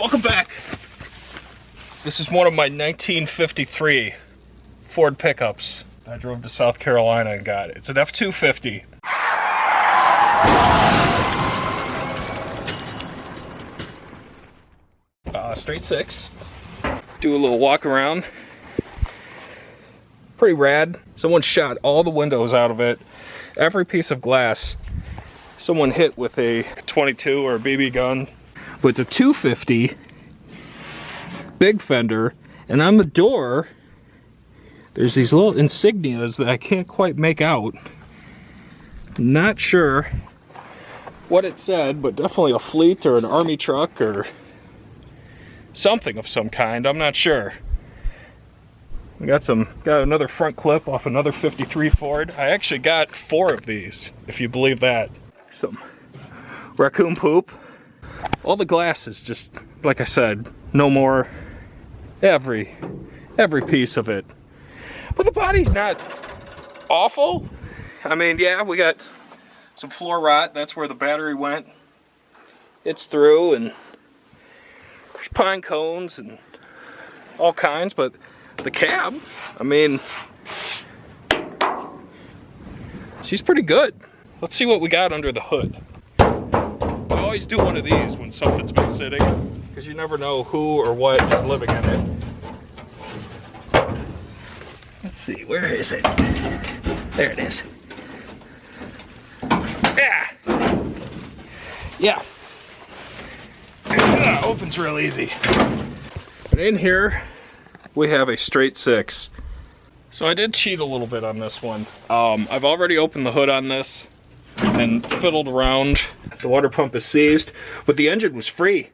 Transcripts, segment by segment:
Welcome back. This is one of my 1953 Ford pickups. I drove to South Carolina and got it. It's an F250. Straight six. Do a little walk around. Pretty rad. Someone shot all the windows out of it. Every piece of glass someone hit with a 22 or a BB gun. But it's a 250 big fender, and on the door there's these little insignias that I can't quite make out. I'm not sure what it said, but definitely a fleet or an army truck or something of some kind. I'm not sure. We got another front clip off another 53 Ford. I actually got 4 of these, if you believe that. Some raccoon poop. All the glass is just, like I said, no more. Every piece of it. But the body's not awful. I mean, yeah, we got some floor rot. That's where the battery went. It's through, and there's pine cones and all kinds, but the cab, I mean, she's pretty good. Let's see what we got under the hood. I always do one of these when something's been sitting, because you never know who or what is living in it. Let's see, where is it? There it is. Yeah. Opens real easy. But in here, we have a straight 6. So I did cheat a little bit on this one. I've already opened the hood on this and fiddled around. The water pump is seized, but the engine was free.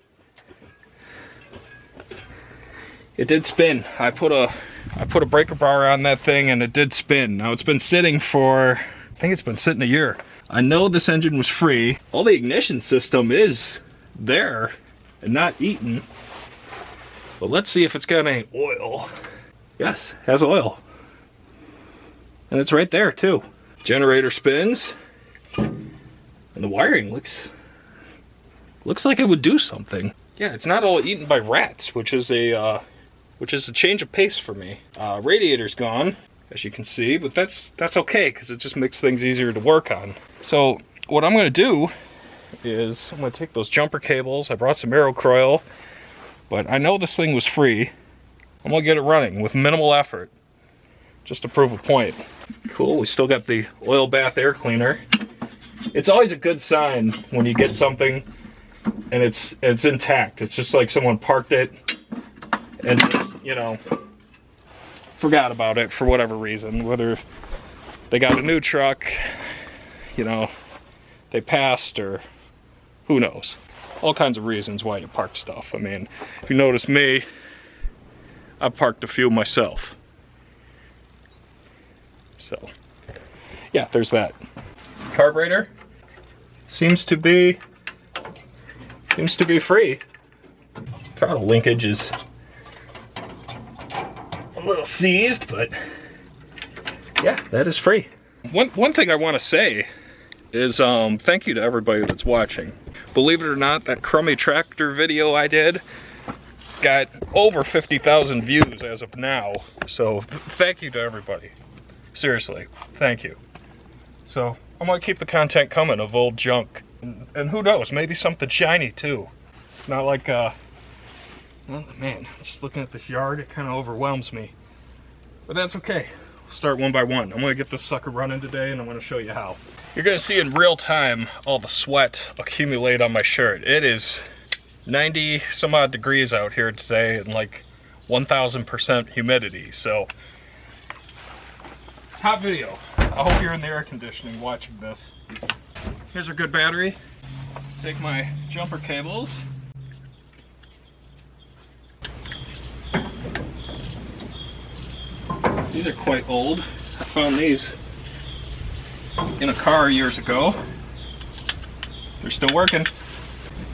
It did spin. I put a breaker bar on that thing and it did spin. Now it's been sitting for, I think it's been sitting a year. I know this engine was free. All the ignition system is there and not eaten. But let's see if it's got any oil. Yes, has oil. And it's right there too. Generator spins. And the wiring looks like it would do something. Yeah, it's not all eaten by rats, which is a change of pace for me. Radiator's gone, as you can see, but that's okay because it just makes things easier to work on. So what I'm going to do is I'm going to take those jumper cables. I brought some Kroil, but I know this thing was free. I'm going to get it running with minimal effort, just to prove a point. Cool, we still got the oil bath air cleaner. It's always a good sign when you get something and it's intact. It's just like someone parked it and just, you know, forgot about it for whatever reason. Whether they got a new truck, you know, they passed, or who knows. All kinds of reasons why you park stuff. I mean, if you notice me, I've parked a few myself. So, yeah, there's that. Carburetor seems to be free. Throttle linkage is a little seized, but yeah, that is free. One thing I want to say is thank you to everybody that's watching. Believe it or not, that crummy tractor video I did got over 50,000 views as of now. So thank you to everybody. Seriously, thank you. So I'm gonna keep the content coming of old junk, and who knows, maybe something shiny too. It's not like well, man, just looking at this yard, it kind of overwhelms me, but that's okay. We'll start one by one. I'm gonna get this sucker running today, and I'm gonna show you how. You're gonna see in real time all the sweat accumulate on my shirt. It is 90 some odd degrees out here today and like 1000% humidity, so it's a hot video. I hope you're in the air conditioning watching this. Here's our good battery. Take my jumper cables. These are quite old. I found these in a car years ago. They're still working.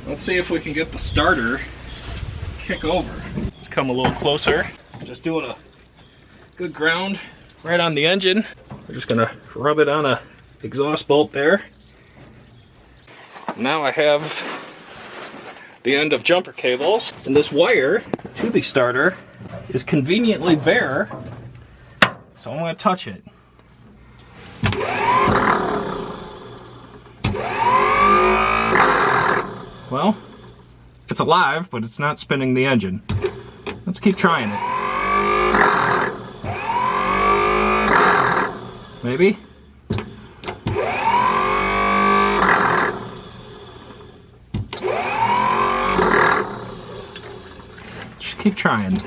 Let's see if we can get the starter to kick over. Let's come a little closer. Just doing a good ground right on the engine. We're just gonna rub it on a exhaust bolt there. Now I have the end of jumper cables. And this wire to the starter is conveniently bare, so I'm going to touch it. Well, it's alive, but it's not spinning the engine. Let's keep trying it. Maybe? Just keep trying.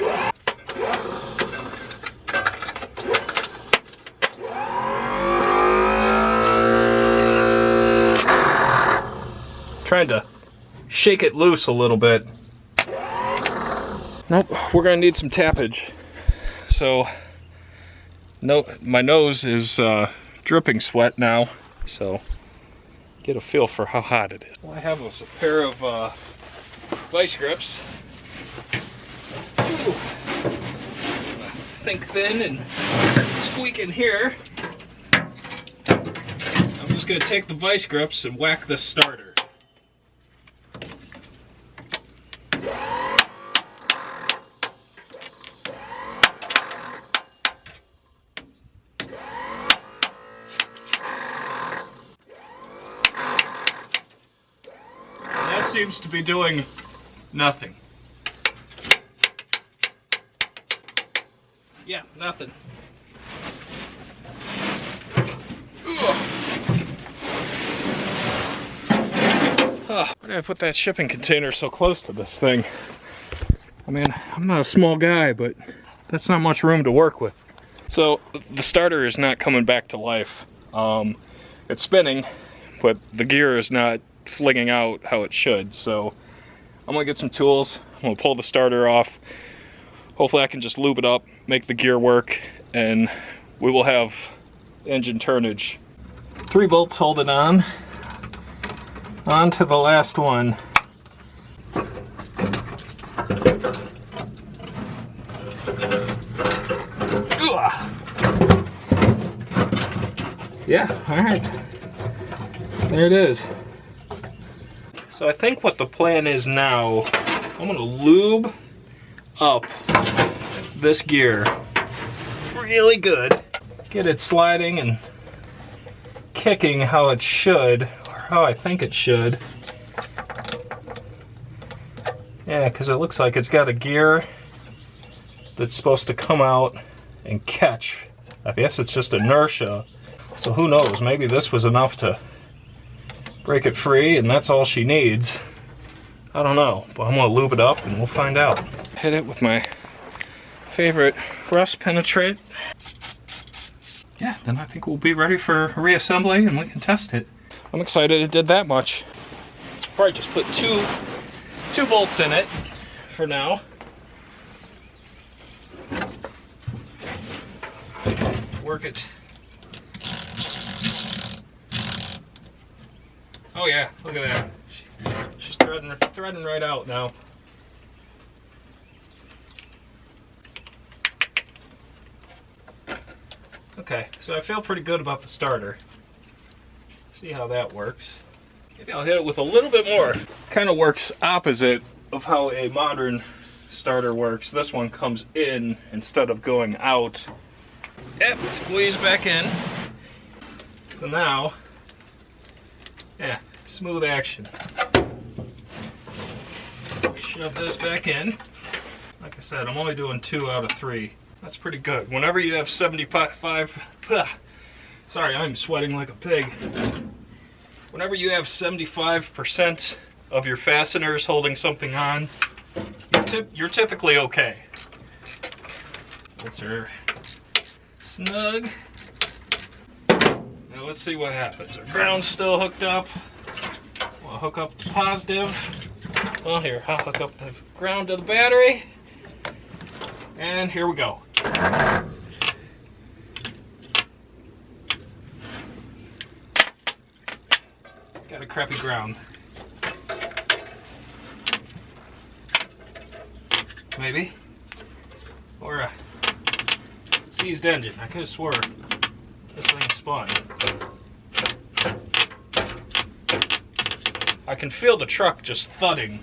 Trying to shake it loose a little bit. Nope, we're gonna need some tappage. So, no, my nose is dripping sweat now, so get a feel for how hot it is. All I have was a pair of vice grips. Ooh. Think thin and squeak in here. I'm just gonna take the vice grips and whack the starter. Seems to be doing nothing. Yeah, nothing. Why did I put that shipping container so close to this thing? I mean, I'm not a small guy, but that's not much room to work with. So the starter is not coming back to life. It's spinning, but the gear is not flinging out how it should. So I'm gonna get some tools. I'm gonna pull the starter off. Hopefully I can just lube it up, make the gear work, and we will have engine turnage. 3 bolts holding on to the last one. Yeah, all right, there it is. So I think what the plan is now, I'm gonna lube up this gear really good. Get it sliding and kicking how it should, or how I think it should. Yeah, because it looks like it's got a gear that's supposed to come out and catch. I guess it's just inertia. So who knows, maybe this was enough to break it free, and that's all she needs. I don't know, but I'm gonna lube it up and we'll find out. Hit it with my favorite rust penetrate. Yeah, then I think we'll be ready for reassembly and we can test it. I'm excited it did that much. Probably just put two bolts in it for now. Work it. Oh yeah, look at that. She's threading right out now. Okay, so I feel pretty good about the starter. See how that works. Maybe I'll hit it with a little bit more. Kind of works opposite of how a modern starter works. This one comes in instead of going out. Yep, squeeze back in. So now, yeah, smooth action. Shove this back in. Like I said, I'm only doing 2 out of 3. That's pretty good. Whenever you have 75, sorry, I'm sweating like a pig. Whenever you have 75% of your fasteners holding something on, you're typically okay. That's her snug. Now let's see what happens. Our ground's still hooked up. We'll hook up the positive. Well, here, I'll hook up the ground to the battery. And here we go. Got a crappy ground. Maybe. Or a seized engine. I could have swore this thing spun. I can feel the truck just thudding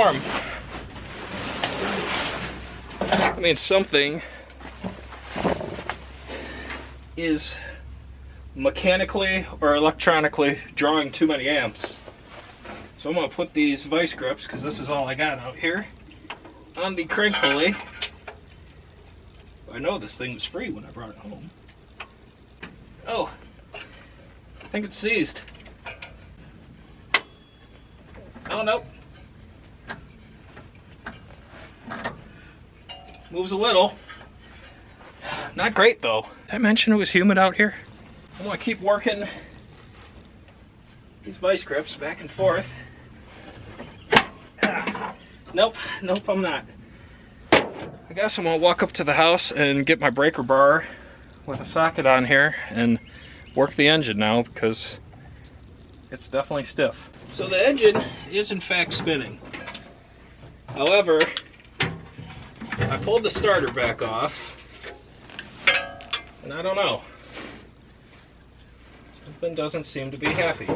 warm. I mean, something is mechanically or electronically drawing too many amps. So I'm going to put these vice grips, because this is all I got out here, on the crank pulley. I know this thing was free when I brought it home. Oh, I think it's seized. Oh, nope. Moves a little. Not great though. Did I mention it was humid out here? I'm gonna keep working these vice grips back and forth. Nope, I'm not. I guess I'm gonna walk up to the house and get my breaker bar with a socket on here and work the engine now, because it's definitely stiff. So the engine is in fact spinning. However, I pulled the starter back off, and I don't know. Something doesn't seem to be happy.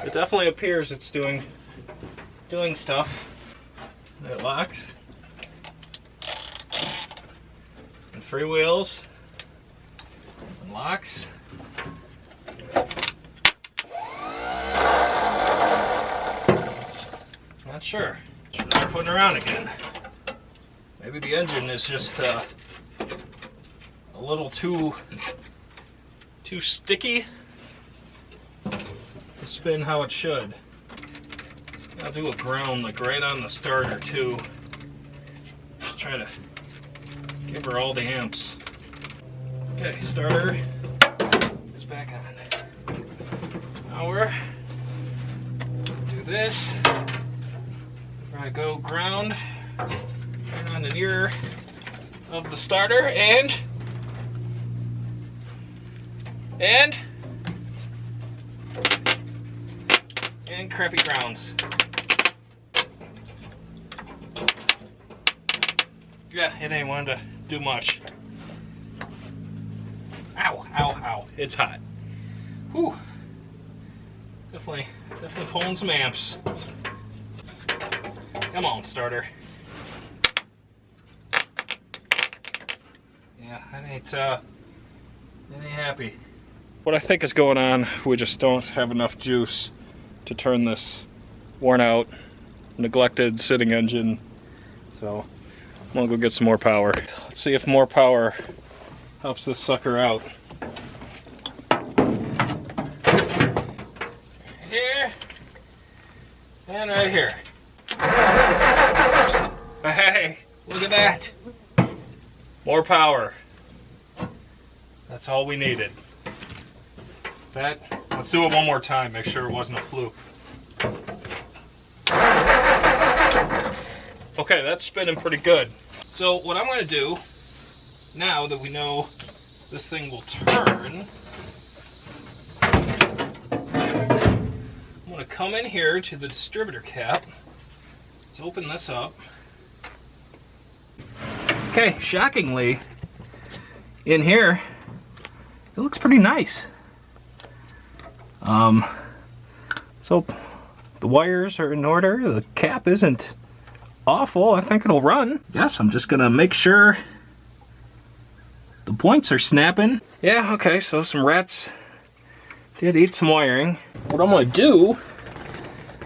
It definitely appears it's doing stuff. It locks. And freewheels. And locks. Not sure. Should try putting her on again. Maybe the engine is just a little too sticky to spin how it should. I'll do a ground like right on the starter too. Just try to give her all the amps. Okay, starter is back on. Power. Do this. I go ground right on the ear of the starter and crappy grounds. Yeah, it ain't wanting to do much. Ow, ow, ow. It's hot. Whew. Definitely pulling some amps. Come on, starter. Yeah, that ain't happy. What I think is going on, we just don't have enough juice to turn this worn out, neglected sitting engine. So I'm gonna go get some more power. Let's see if more power helps this sucker out. Here and right here. Hey, look at that. More power. That's all we needed. Let's do it one more time, make sure it wasn't a fluke. Okay, that's spinning pretty good. So what I'm gonna do, now that we know this thing will turn, I'm gonna come in here to the distributor cap. Let's open this up. Okay, shockingly, in here, it looks pretty nice. So the wires are in order, the cap isn't awful, I think it'll run. Yes, I'm just gonna make sure the points are snapping. Yeah, okay, so some rats did eat some wiring. What I'm gonna do,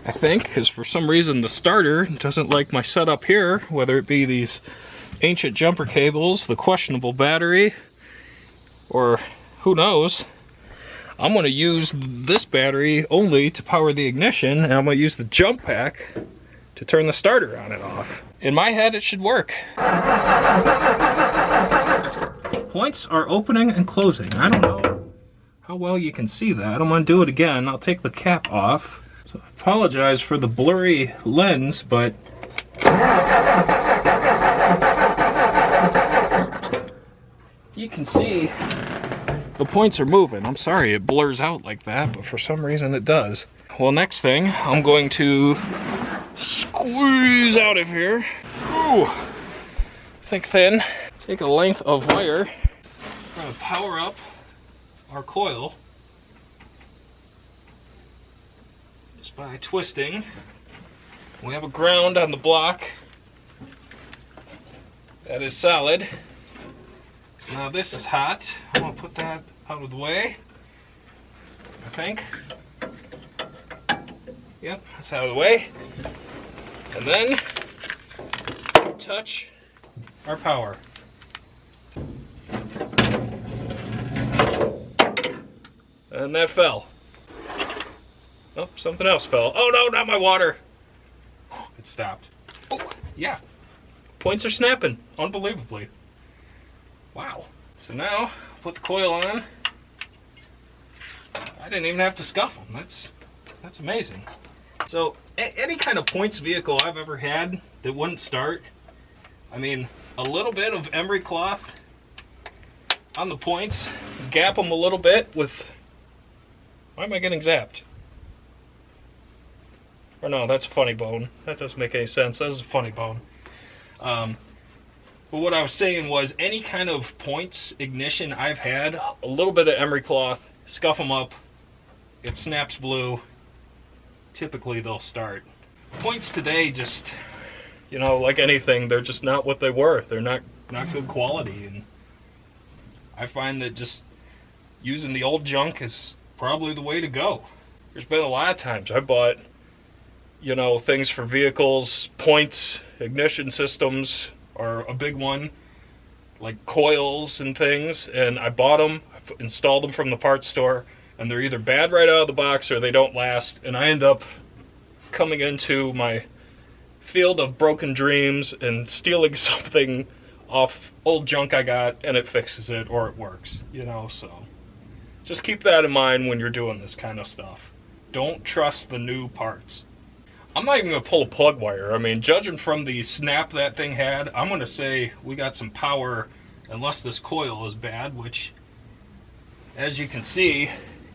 I think, is for some reason the starter doesn't like my setup here, whether it be these ancient jumper cables, the questionable battery, or who knows. I'm going to use this battery only to power the ignition, and I'm going to use the jump pack to turn the starter on and off. In my head, it should work. Points are opening and closing. I don't know how well you can see that. I'm going to do it again. I'll take the cap off. So I apologize for the blurry lens, but you can see the points are moving. I'm sorry it blurs out like that, but for some reason it does. Well, next thing, I'm going to squeeze out of here. Ooh, thick thin. Take a length of wire. I'm going to power up our coil just by twisting. We have a ground on the block that is solid. So now this is hot. I'm going to put that out of the way, I think. Yep, that's out of the way. And then touch our power. And that fell. Oh, something else fell. Oh no, not my water. It stopped. Oh, yeah. Points are snapping, unbelievably. Wow. So now, put the coil on. I didn't even have to scuff them. That's amazing. So, any kind of points vehicle I've ever had that wouldn't start, I mean, a little bit of emery cloth on the points, gap them a little bit with... Why am I getting zapped? Or no, that's a funny bone. That doesn't make any sense. That is a funny bone. But what I was saying was, any kind of points ignition I've had, a little bit of emery cloth, scuff them up, it snaps blue, typically they'll start. Points today just, you know, like anything, they're just not what they were. They're not good quality, and I find that just using the old junk is probably the way to go. There's been a lot of times I bought, you know, things for vehicles, points, ignition systems are a big one, like coils and things, and I bought them, installed them from the parts store, and they're either bad right out of the box or they don't last, and I end up coming into my field of broken dreams and stealing something off old junk I got, and it fixes it or it works, you know. So just keep that in mind when you're doing this kind of stuff. Don't trust the new parts. I'm not even going to pull a plug wire. I mean, judging from the snap that thing had, I'm going to say we got some power, unless this coil is bad, which, as you can see,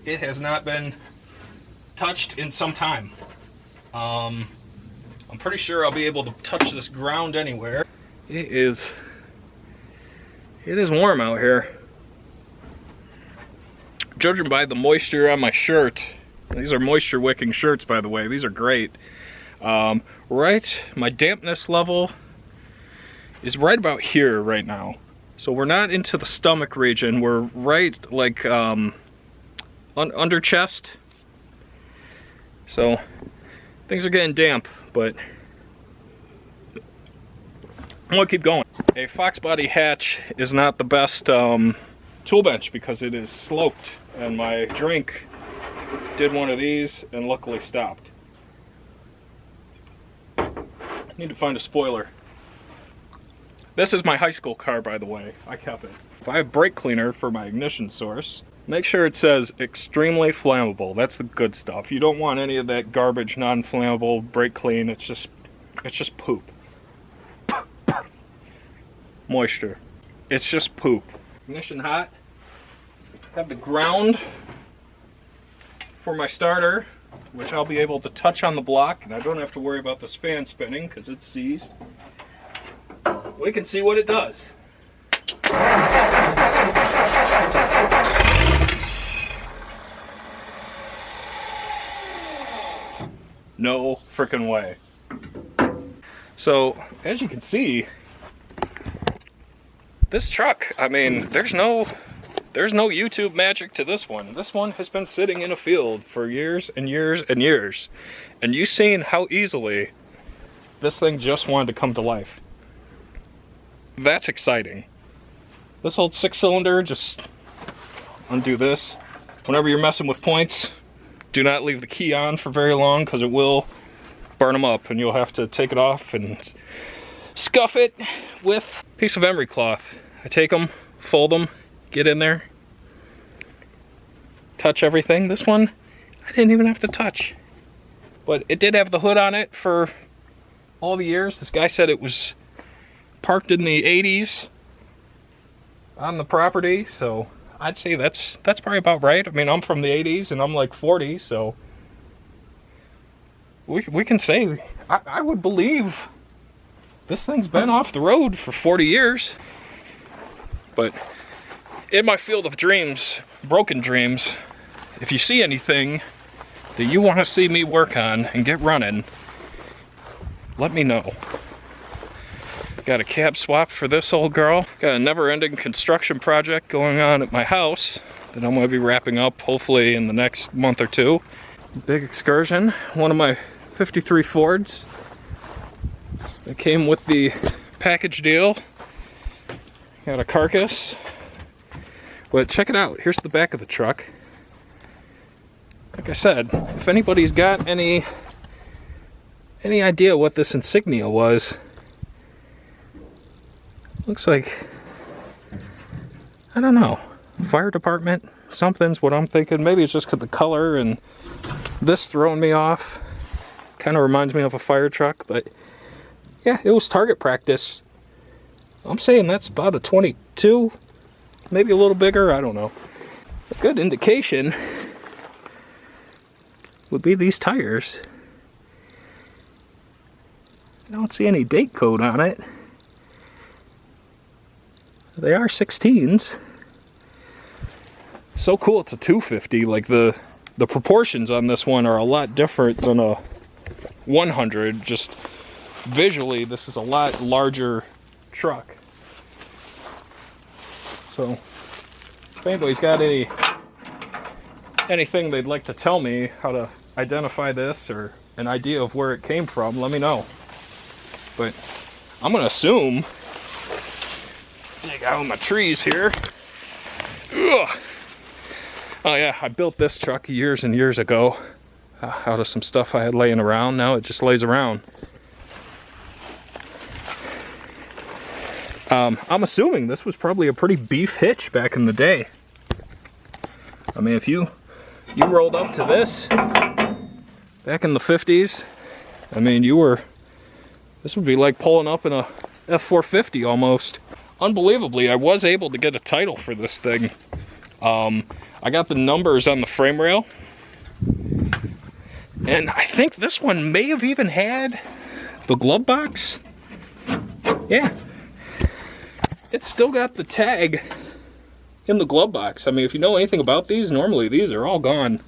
it has not been touched in some time. I'm pretty sure I'll be able to touch this ground anywhere. It is warm out here. Judging by the moisture on my shirt, these are moisture wicking shirts, by the way, these are great. Right, my dampness level is right about here right now. So we're not into the stomach region, we're right like under chest. So things are getting damp, but I'm gonna keep going. A Fox body hatch is not the best tool bench because it is sloped, and my drink did one of these and luckily stopped. Need to find a spoiler. This is my high school car, by the way. I kept it. If I have brake cleaner for my ignition source, make sure it says extremely flammable. That's the good stuff. You don't want any of that garbage, non-flammable brake clean. It's just poop. Moisture. It's just poop. Ignition hot. Have the ground for my starter, which I'll be able to touch on the block, and I don't have to worry about this fan spinning because it's seized. We can see what it does. No frickin' way. So, as you can see, this truck, I mean, there's no YouTube magic to this one. This one has been sitting in a field for years and years and years. And you've seen how easily this thing just wanted to come to life. That's exciting. This old 6-cylinder, just undo this. Whenever you're messing with points, do not leave the key on for very long because it will burn them up and you'll have to take it off and scuff it with a piece of emery cloth. I take them, fold them, get in there, touch everything. This one, I didn't even have to touch. But it did have the hood on it for all the years. This guy said it was parked in the 80s on the property, so I'd say that's probably about right. I mean, I'm from the 80s and I'm like 40, so we can say, I would believe this thing's been off the road for 40 years. But in my field of dreams, broken dreams, if you see anything that you want to see me work on and get running, let me know. Got a cab swap for this old girl. Got a never-ending construction project going on at my house that I'm going to be wrapping up hopefully in the next month or two. Big excursion. One of my 53 Fords that came with the package deal. Got a carcass. But check it out. Here's the back of the truck. Like I said, if anybody's got any idea what this insignia was, looks like, I don't know, fire department, something's what I'm thinking. Maybe it's just because the color and this throwing me off. Kind of reminds me of a fire truck, but yeah, it was target practice. I'm saying that's about a 22, maybe a little bigger, I don't know. A good indication would be these tires. I don't see any date code on it. They are 16s. So cool, it's a 250. Like the proportions on this one are a lot different than a 100. Just visually, this is a lot larger truck. So if anybody's got anything they'd like to tell me how to identify this or an idea of where it came from, let me know. But I'm gonna assume, dig out my trees here. Ugh. Oh yeah, I built this truck years and years ago out of some stuff I had laying around. Now it just lays around. I'm assuming this was probably a pretty beef hitch back in the day. I mean, if you rolled up to this back in the 50s, I mean, this would be like pulling up in a F450 almost. Unbelievably, I was able to get a title for this thing. I got the numbers on the frame rail, and I think this one may have even had the glove box. Yeah, it's still got the tag in the glove box. I mean, if you know anything about these, normally these are all gone.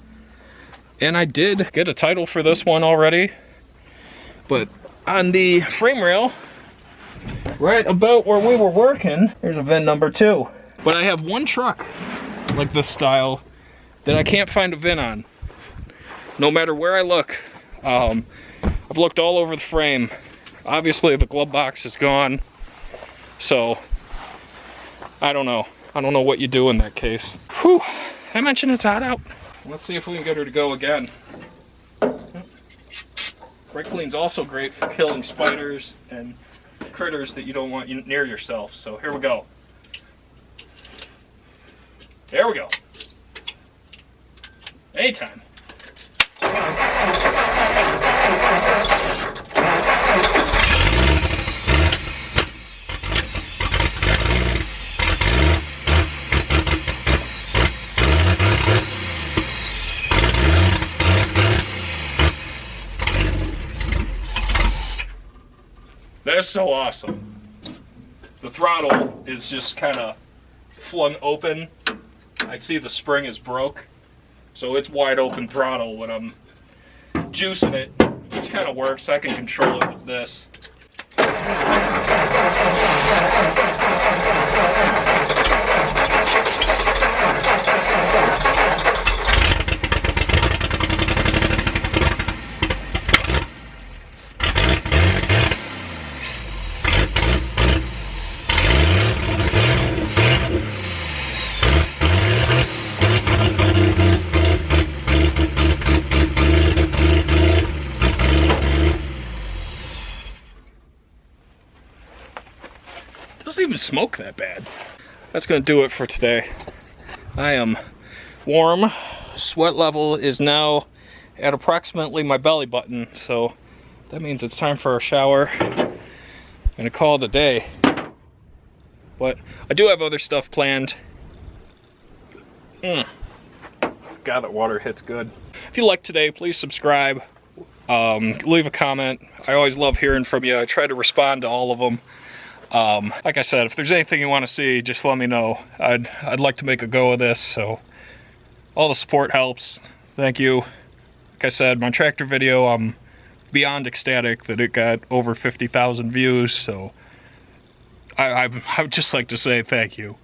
And I did get a title for this one already, but on the frame rail, right about where we were working, there's a VIN number too. But I have one truck like this style that I can't find a VIN on. No matter where I look. I've looked all over the frame. Obviously the glove box is gone. So I don't know. I don't know what you do in that case. Whew, I mentioned it's hot out. Let's see if we can get her to go again. Brake clean's also great for killing spiders and critters that you don't want near yourself. So here we go. There we go. Anytime. That's so awesome. The throttle is just kind of flung open. I see the spring is broke, so it's wide open throttle when I'm juicing it, which kind of works. I can control it with this. Doesn't even smoke that bad. That's gonna do it for today. I am warm. Sweat level is now at approximately my belly button, so that means it's time for a shower and a call it a day. But I do have other stuff planned. God, that water hits good. If you liked today, please subscribe. Leave a comment. I always love hearing from you. I try to respond to all of them. Like I said, if there's anything you want to see, just let me know. I'd like to make a go of this, so all the support helps. Thank you. Like I said, my tractor video, I'm beyond ecstatic that it got over 50,000 views, so I would just like to say thank you.